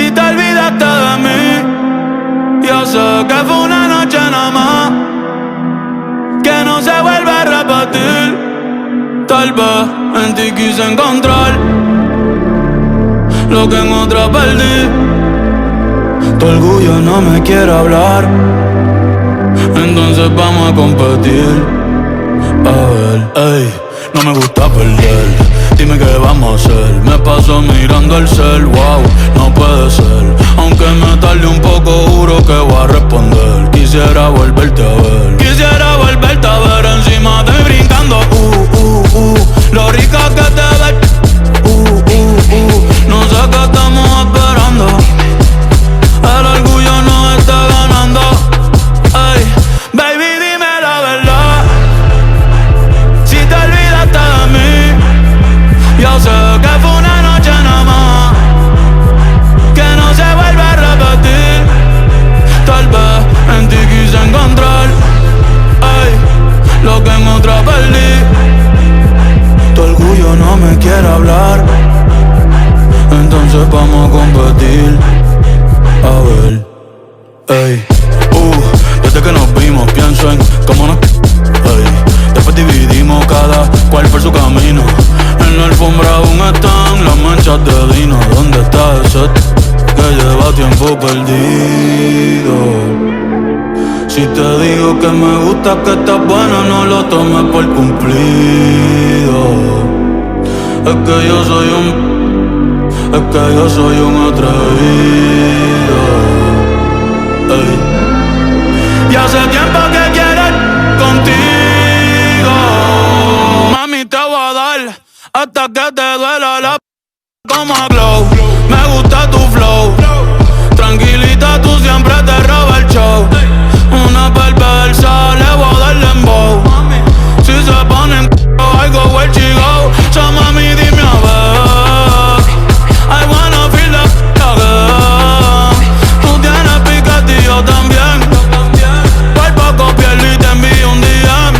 Si te olvidaste de mí, yo sé que fue una noche nada más, que no se vuelve a repetir. Tal vez en ti quise encontrar lo que en otra perdí. Tu orgullo no me quiere hablar, entonces vamos a competir. A ver, ey, no me gusta perder. Dime qué vamos a hacer. Me paso mirando el cel, wow, no puede ser. Aunque me tarde un poco, juro que voy a responder. Quisiera volverte a ver. Quisiera volverte a ver encima de mí brincando. Lo rica que te ves. No sé qué estamos esperando. El orgullo nos está ganando. Ey, baby, dime la verdad. Si te olvidaste de mí, yo sé que fue una noche nada más, que no se vuelve a repetir. Tal vez en ti quise encontrar, ey, lo que en otra perdí. Tu orgullo no me quiere hablar, entonces vamos a competir. A ver, ey, desde que nos vimos pienso en cómo nos, ey. Después dividimos cada cual por su camino. En la alfombra aún están las manchas de vino. ¿Dónde está ese que lleva tiempo perdido? Si te digo que me gusta, que estás buena, no lo tomes por cumplido. Es que yo soy un atrevido, ey. Y hace tiempo que quiero contigo. Mami, te voy a dar hasta que te duela la como a glow. Me gusta tu flow, tranquilita, tú siempre te robas el show. Una perversa, le voy a dar dembow. Si se ponen I go where she go. So mami, dime a ver, I wanna feel the again. Tú tienes piquete y yo también. Por poco pierdo y te envío un DM,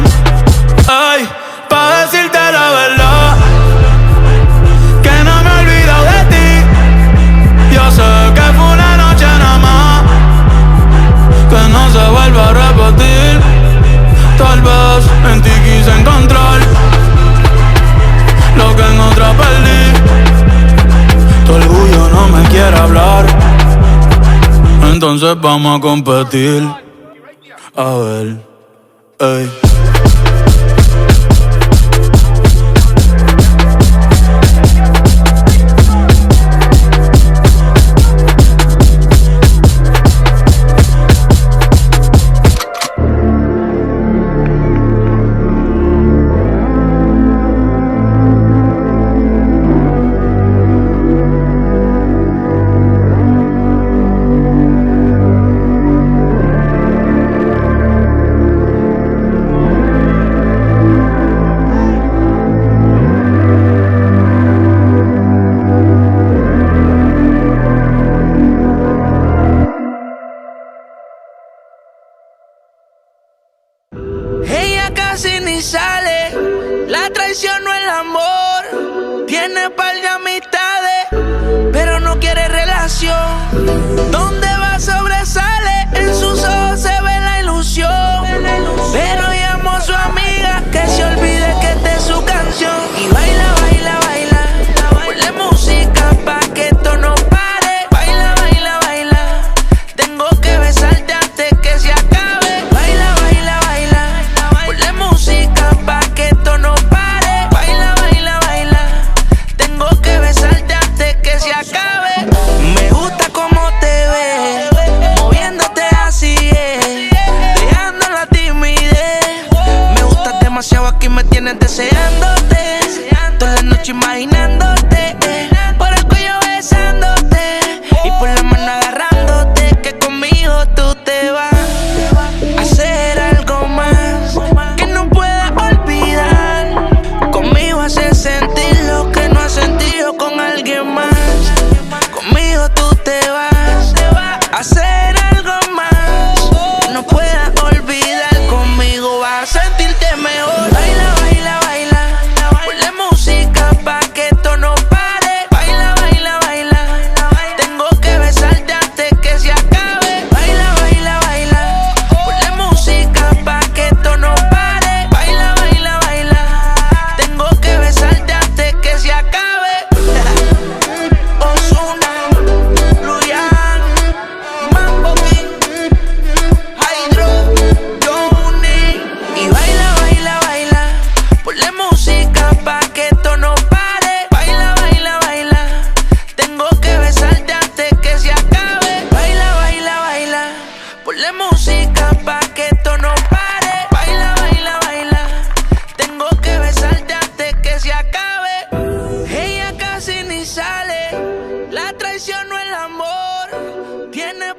ey, pa' decirte la verdad, que no me he olvidado de ti. Yo sé que fue una noche nada más, que no se vuelve a repetir. Tal vez en ti quise encontrar lo que en otra perdí. Tu orgullo no me quiere hablar, entonces vamos a competir. A ver, ey.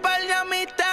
par de amistades.